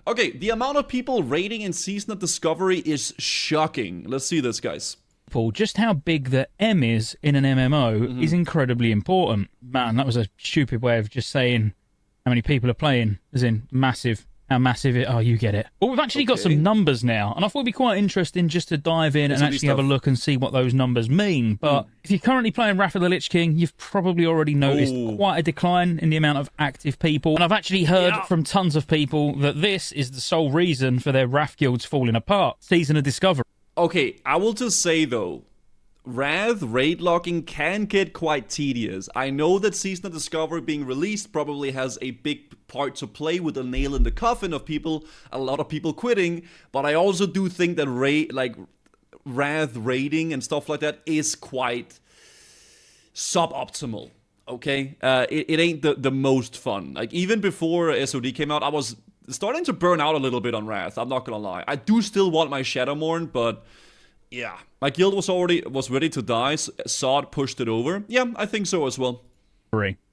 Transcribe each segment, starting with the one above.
Okay, the amount of people raiding in Season of Discovery is shocking. Let's see this, guys. Just how big the M is in an MMO is incredibly important. Man, that was a stupid way of just saying how many people are playing, as in massive. How massive it... Oh, you get it. Well, we've actually got some numbers now, and I thought it'd be quite interesting just to dive in and actually have a look and see what those numbers mean. But if you're currently playing Wrath of the Lich King, you've probably already noticed quite a decline in the amount of active people. And I've actually heard from tons of people that this is the sole reason for their Wrath guilds falling apart. Season of Discovery. Okay, I will just say, though, Wrath raid logging can get quite tedious. I know that Season of Discovery being released probably has a big part to play with a nail in the coffin of people, a lot of people quitting, but I also do think that Wrath raiding and stuff like that is quite suboptimal, okay? It ain't the most fun. Like, even before SoD came out, I was starting to burn out a little bit on Wrath, I'm not gonna lie. I do still want my Shadowmourne, but yeah, my guild was ready to die. SoD pushed it over. Yeah, I think so as well.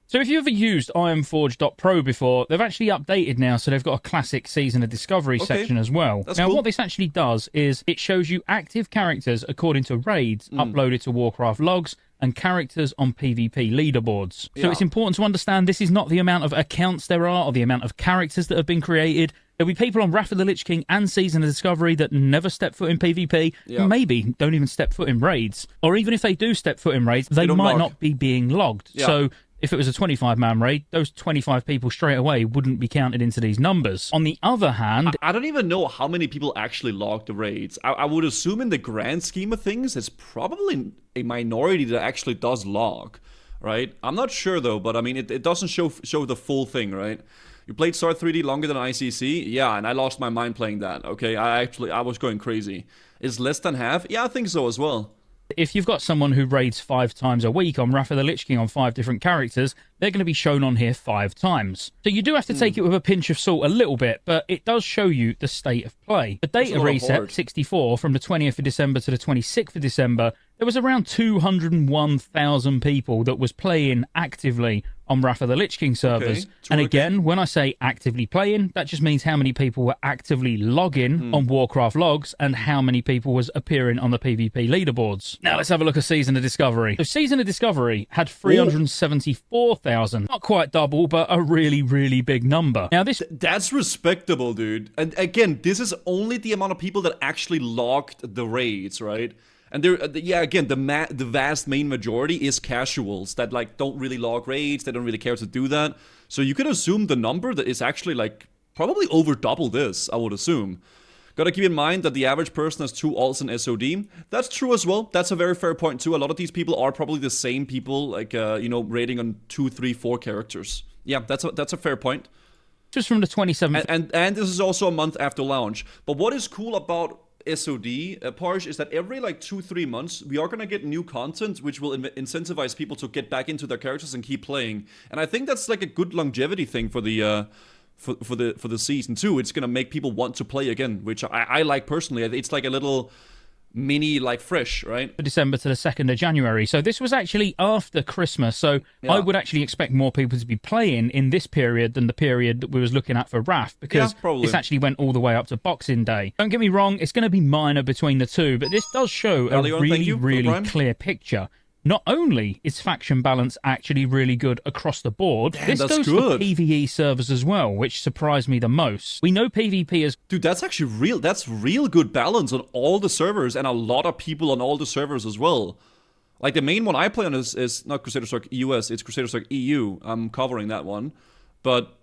So if you ever used Ironforge.pro before, they've actually updated now, so they've got a classic Season of Discovery section as well. Now, what this actually does is it shows you active characters according to raids uploaded to Warcraft logs and characters on PvP leaderboards. So it's important to understand this is not the amount of accounts there are or the amount of characters that have been created. There'll be people on Wrath of the Lich King and Season of Discovery that never step foot in PvP, and maybe don't even step foot in raids. Or even if they do step foot in raids, they might not be being logged. So if it was a 25-man raid, those 25 people straight away wouldn't be counted into these numbers. On the other hand... I don't even know how many people actually log the raids. I would assume in the grand scheme of things, it's probably a minority that actually does log, right? I'm not sure, though, but I mean, it doesn't show the full thing, right? You played Star 3D longer than ICC? Yeah, and I lost my mind playing that, okay? I was going crazy. Is less than half? Yeah, I think so as well. If you've got someone who raids 5 times a week on Wrath of the Lich King on 5 different characters, they're going to be shown on here 5 times. So you do have to take it with a pinch of salt a little bit, but it does show you the state of play. The data reset, 64, from the 20th of December to the 26th of December, there was around 201,000 people that was playing actively on Wrath of the Lich King servers. And again, when I say actively playing, that just means how many people were actively logging on Warcraft logs and how many people was appearing on the PvP leaderboards. Now let's have a look at Season of Discovery. So Season of Discovery had 374,000. Not quite double, but a really, really big number. Now that's respectable, dude. And again, this is only the amount of people that actually logged the raids, right? And again, the vast main majority is casuals that like don't really log raids, they don't really care to do that. So you could assume the number that is actually like probably over double this, I would assume. Gotta keep in mind that the average person has 2 alts in SoD. That's true as well. That's a very fair point too. A lot of these people are probably the same people, like you know, raiding on 2, 3, 4 characters. Yeah, that's a fair point. Just from the 27th. And this is also a month after launch. But what is cool about SoD, Parsh, is that every like 2-3 months we are gonna get new content which will incentivize people to get back into their characters and keep playing. And I think that's like a good longevity thing for the for the season too. It's gonna make people want to play again, which I like personally. It's like a little mini like fresh, right? December to the 2nd of January. So this was actually after Christmas. So I would actually expect more people to be playing in this period than the period that we was looking at for Wrath, because this actually went all the way up to Boxing Day. Don't get me wrong, it's going to be minor between the two, but this does show a really clear picture. Not only is faction balance actually really good across the board, this goes for PvE servers as well, which surprised me the most. We know PvP is... Dude, that's actually real. That's real good balance on all the servers and a lot of people on all the servers as well. Like the main one I play on is not Crusader Strike US, it's Crusader Strike EU. I'm covering that one. But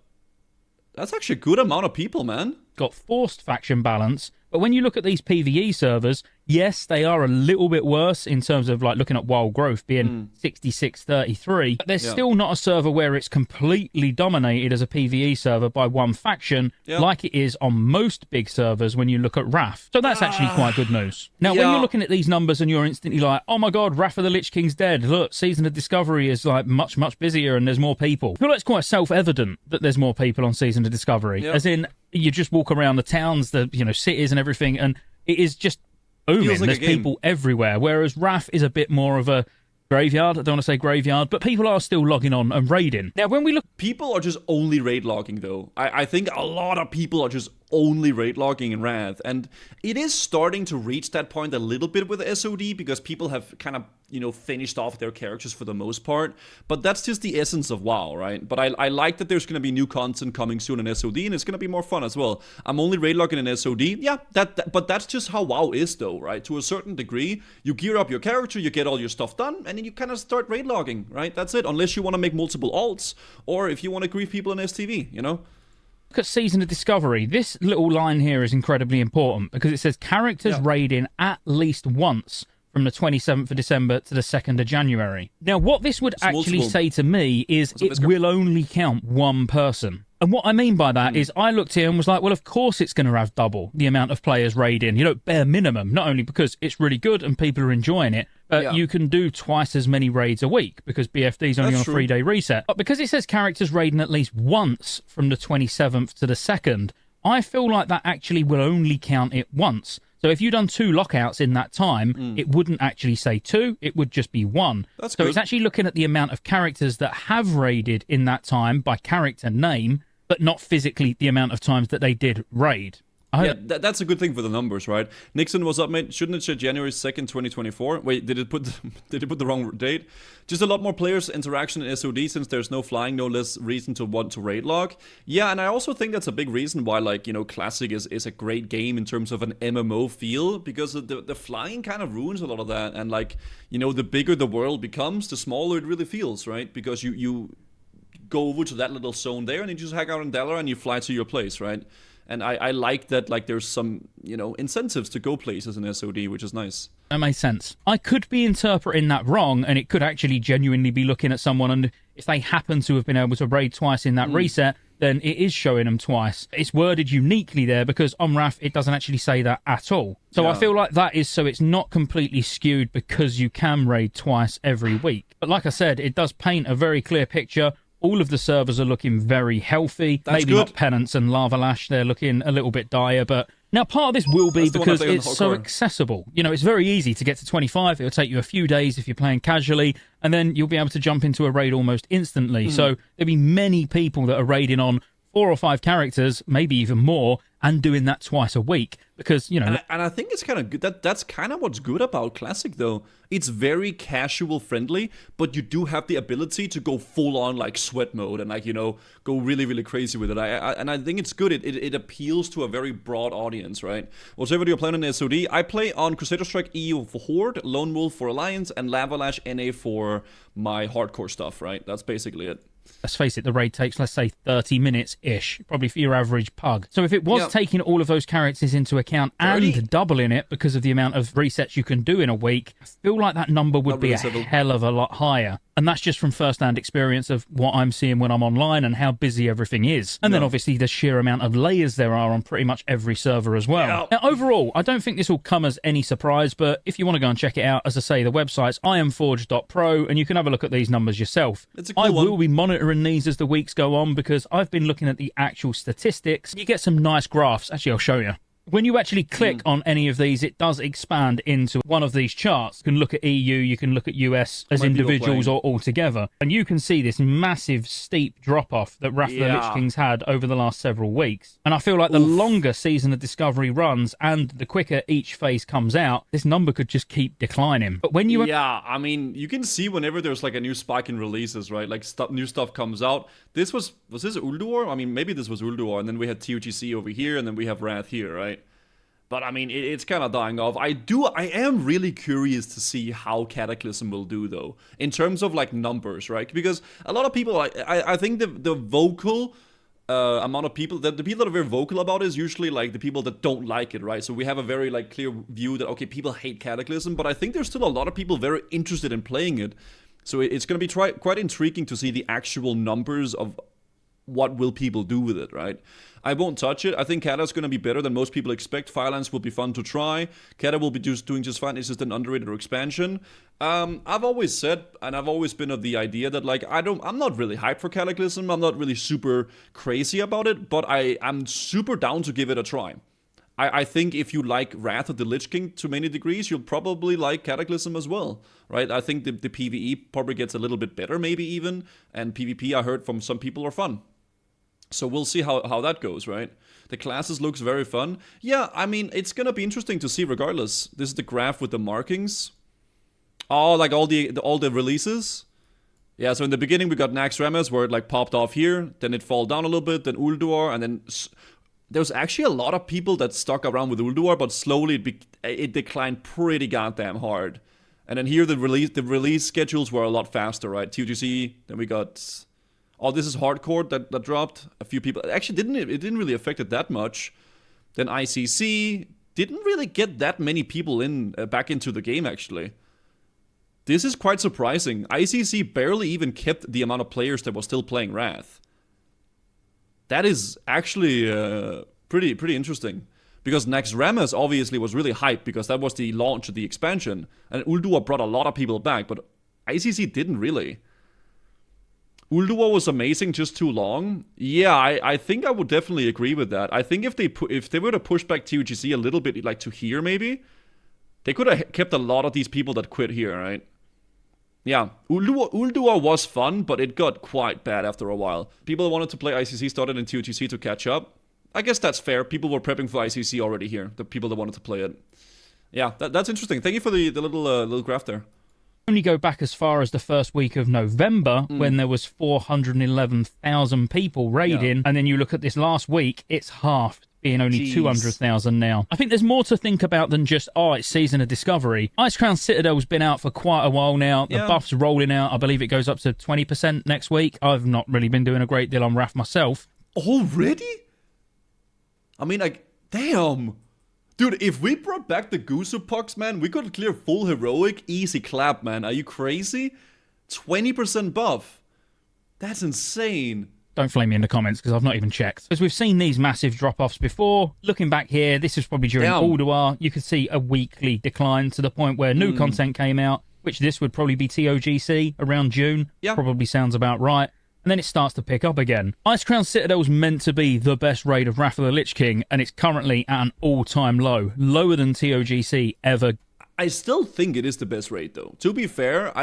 that's actually a good amount of people, man. Got forced faction balance, but when you look at these PvE servers, yes, they are a little bit worse in terms of like looking at wild growth being 66-33. But there's still not a server where it's completely dominated as a PvE server by one faction like it is on most big servers when you look at Wrath. So that's actually quite good news. Now, when you're looking at these numbers and you're instantly like, oh my god, Wrath of the Lich King's dead. Look, Season of Discovery is like much, much busier and there's more people. I feel like it's quite self-evident that there's more people on Season of Discovery. As in, you just walk around the towns, the cities and everything, and it is just booming. There's people everywhere, whereas Wrath is a bit more of a Graveyard. I don't want to say graveyard, but people are still logging on and raiding. Now, when we look... People are just only raid logging, though. I think a lot of people are just only raid logging in Wrath, and it is starting to reach that point a little bit with SoD, because people have kind of, finished off their characters for the most part, but that's just the essence of WoW, right? But I like that there's going to be new content coming soon in SoD, and it's going to be more fun as well. I'm only raid logging in SoD, yeah, but that's just how WoW is, though, right? To a certain degree, you gear up your character, you get all your stuff done, and then you kind of start raid logging, right? That's it, unless you want to make multiple alts, or if you want to grief people in STV, Look at Season of Discovery. This little line here is incredibly important because it says characters raiding at least once from the 27th of December to the 2nd of January. Now, what this would actually say to me is it will only count one person. And what I mean by that is I looked here and was like, well, of course it's going to have double the amount of players raiding, bare minimum, not only because it's really good and people are enjoying it, but you can do twice as many raids a week because BFD is only on a 3-day reset. But because it says characters raiding at least once from the 27th to the 2nd, I feel like that actually will only count it once. So if you've done 2 lockouts in that time, it wouldn't actually say 2, it would just be 1. That's so good. It's actually looking at the amount of characters that have raided in that time by character name, but not physically the amount of times that they did raid. That's a good thing for the numbers, right? Nixon, what's up, mate? Shouldn't it say January 2nd, 2024? Wait, did it put the wrong date? Just a lot more players interaction in SOD since there's no flying, no less reason to want to raid log. Yeah, and I also think that's a big reason why, Classic is a great game in terms of an MMO feel, because the flying kind of ruins a lot of that, and the bigger the world becomes, the smaller it really feels, right? Because you go over to that little zone there and you just hang out in Dalar and you fly to your place, right? And I like that, there's some, incentives to go places in SOD, which is nice. That makes sense. I could be interpreting that wrong, and it could actually genuinely be looking at someone, and if they happen to have been able to raid twice in that reset, then it is showing them twice. It's worded uniquely there, because on Wrath, it doesn't actually say that at all. So I feel like that is so it's not completely skewed because you can raid twice every week. But like I said, it does paint a very clear picture. All of the servers are looking very healthy. That's Maybe good. not Penance and Lava Lash, they're looking a little bit dire, but now part of this will be because it's so accessible. It's very easy to get to 25. It'll take you a few days if you're playing casually, and then you'll be able to jump into a raid almost instantly. So there'll be many people that are raiding on 4 or 5 characters, maybe even more, and doing that twice a week because, And I think it's kind of good. That's kind of what's good about Classic, though. It's very casual friendly, but you do have the ability to go full on sweat mode and go really, really crazy with it. And I think it's good. It appeals to a very broad audience, right? Whatever you're playing in SOD, I play on Crusader Strike EU for Horde, Lone Wolf for Alliance, and Lava Lash NA for my hardcore stuff, right? That's basically it. Let's face it, the raid takes, let's say, 30 minutes-ish, probably for your average pug. So if it was taking all of those characters into account 30? And doubling it because of the amount of resets you can do in a week, I feel like that number would be a hell of a lot higher. And that's just from first-hand experience of what I'm seeing when I'm online and how busy everything is. And then obviously the sheer amount of layers there are on pretty much every server as well. Now, overall, I don't think this will come as any surprise, but if you want to go and check it out, as I say, the website's iamforge.pro, and you can have a look at these numbers yourself. It's a cool I will be monitoring these as the weeks go on because I've been looking at the actual statistics. You get some nice graphs. Actually, I'll show you. When you actually click on any of these, it does expand into one of these charts. You can look at EU, you can look at US as individuals or all together. And you can see this massive, steep drop-off that Wrath of the Lich King's had over the last several weeks. And I feel like the longer Season of Discovery runs and the quicker each phase comes out, this number could just keep declining. But when you... Yeah, I mean, you can see whenever there's a new spike in releases, right? New stuff comes out. This was this Ulduar? I mean, maybe this was Ulduar, and then we had TOTC over here, and then we have Wrath here, right? But I mean, it's kind of dying off. I am really curious to see how Cataclysm will do, though, in terms of numbers, right? Because a lot of people, I think the vocal amount of people, the people that are very vocal about it is usually the people that don't like it, right? So we have a very clear view that, okay, people hate Cataclysm, but I think there's still a lot of people very interested in playing it. So it's going to be quite intriguing to see the actual numbers of what will people do with it, right? I won't touch it. I think Kata is going to be better than most people expect. Firelance will be fun to try. Kata will be doing just fine. It's just an underrated expansion. I've always said, and I've always been of the idea that I'm not really hyped for Cataclysm. I'm not really super crazy about it, but I'm super down to give it a try. I think if you like Wrath of the Lich King to many degrees, you'll probably like Cataclysm as well, right? I think the PvE probably gets a little bit better, maybe even, and PvP I heard from some people are fun. So we'll see how that goes, right? The classes looks very fun. Yeah, I mean, it's gonna be interesting to see regardless. This is the graph with the markings. Oh, like all the releases. Yeah, so in the beginning we got Nax Remes where it like popped off here, then it fall down a little bit, then Ulduar, and then there's actually a lot of people that stuck around with Ulduar, but slowly it declined pretty goddamn hard. And then here the release schedules were a lot faster, right? TOGC, then we got, oh, this is Hardcore that dropped. A few people, actually it didn't really affect it that much. Then ICC didn't really get that many people in back into the game actually. This is quite surprising. ICC barely even kept the amount of players that were still playing Wrath. That is actually pretty interesting. Because Nax Remes obviously was really hyped because that was the launch of the expansion. And Ulduar brought a lot of people back, but ICC didn't really. Ulduar was amazing, just too long. Yeah, I think I would definitely agree with that. I think if they were to push back TOGC a little bit, like to here maybe, they could have kept a lot of these people that quit here, right? Yeah, Ulduar was fun, but it got quite bad after a while. People that wanted to play ICC started in TOGC to catch up. I guess that's fair. People were prepping for ICC already here, the people that wanted to play it. Yeah, that's interesting. Thank you for the little graph there. Only go back as far as the first week of November when there was 411,000 people raiding, and then you look at this last week, it's halved, being only 200,000 now. I think there's more to think about than just, oh, it's Season of Discovery. Icecrown Citadel's been out for quite a while now. The buff's rolling out. I believe it goes up to 20% next week. I've not really been doing a great deal on Wrath myself. Already? I mean, like, damn. Dude, if we brought back the Guzu pucks, man, we could clear full heroic, easy clap, man. Are you crazy? 20% buff. That's insane. Don't flame me in the comments because I've not even checked. As we've seen these massive drop-offs before, looking back here, this is probably during Ulduar. You could see a weekly decline to the point where new content came out, which this would probably be TOGC around June. Yeah. Probably sounds about right. And then it starts to pick up again. Icecrown Citadel's meant to be the best raid of Wrath of the Lich King, and it's currently at an all-time low. Lower than TOGC ever. I still think it is the best raid, though. To be fair,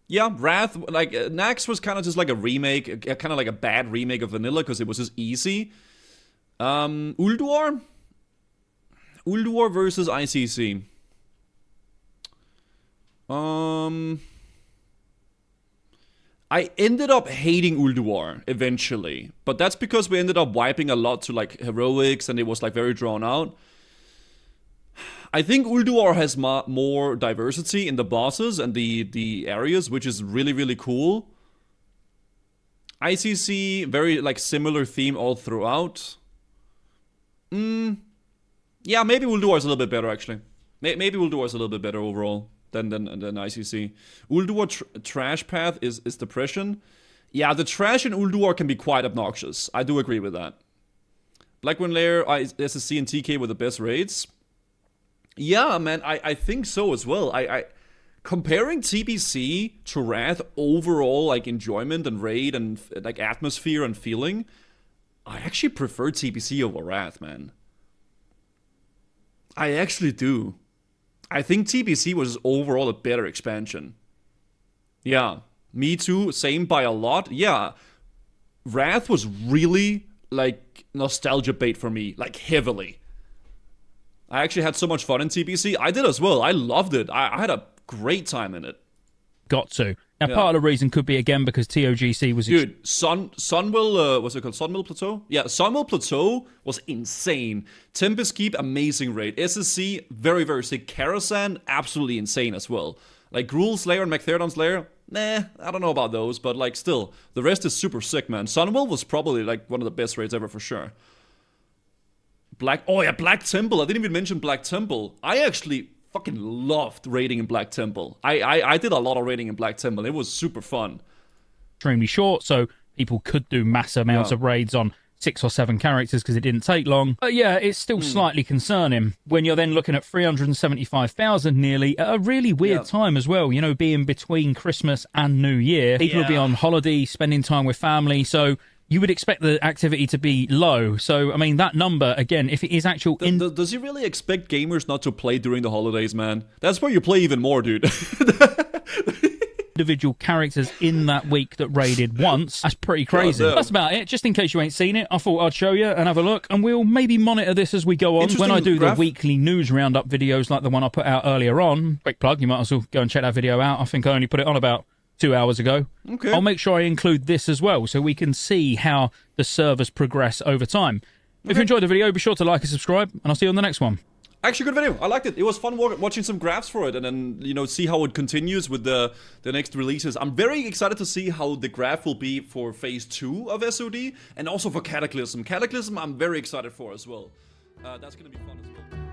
yeah, Wrath, like, Nax was kind of just like a remake, kind of like a bad remake of Vanilla, because it was just easy. Ulduar versus ICC. I ended up hating Ulduar eventually, but that's because we ended up wiping a lot to like heroics and it was like very drawn out. I think Ulduar has more diversity in the bosses and the areas, which is really cool. ICC, very like similar theme all throughout. Yeah, maybe Ulduar is a little bit better actually. Maybe Ulduar is a little bit better overall than ICC. Ulduar trash path is depression. Yeah, the trash in Ulduar can be quite obnoxious. I do agree with that. Blackwind Lair, SSC, and TK were the best raids. Yeah, man, I think so as well. I comparing TBC to Wrath overall, like enjoyment and raid and like atmosphere and feeling, I actually prefer TBC over Wrath, man. I actually do. I think TBC was overall a better expansion. Yeah, me too. Same by a lot. Yeah, Wrath was really like nostalgia bait for me, like heavily. I actually had so much fun in TBC. I did as well. I loved it. I had a great time in it. Got to. Now, part of the reason could be, again, because TOGC was... Dude, Sunwell, what's it called? Sunwell Plateau? Yeah, Sunwell Plateau was insane. Tempest Keep, amazing raid. SSC, very sick. Karasan, absolutely insane as well. Like, Gruul's Lair and McTherdon's Lair, nah, I don't know about those, but, like, still. The rest is super sick, man. Sunwell was probably, like, one of the best raids ever for sure. Black Temple. I didn't even mention Black Temple. I actually fucking loved raiding in Black Temple. I did a lot of raiding in Black Temple. It was super fun. Extremely short, so people could do massive amounts of raids on 6 or 7 characters because it didn't take long. But yeah, it's still slightly concerning when you're then looking at 375,000 nearly at a really weird time as well, you know, being between Christmas and New Year. People will be on holiday, spending time with family, so you would expect the activity to be low. So, I mean, that number, again, if it is actual... Does he really expect gamers not to play during the holidays, man? That's where you play even more, dude. Individual characters in that week that raided once. That's pretty crazy. That's about it. Just in case you ain't seen it, I thought I'd show you and have a look, and we'll maybe monitor this as we go on. When I do the weekly news roundup videos like the one I put out earlier on, quick plug, you might as well go and check that video out. I think I only put it on about 2 hours ago. Okay. I'll make sure I include this as well so we can see how the servers progress over time. If you enjoyed the video, be sure to like and subscribe, and I'll see you on the next one. Actually, good video. I liked it. It was fun watching some graphs for it, and then, you know, see how it continues with the next releases. I'm very excited to see how the graph will be for Phase 2 of SoD, and also for Cataclysm. Cataclysm, I'm very excited for as well. That's gonna be fun as well.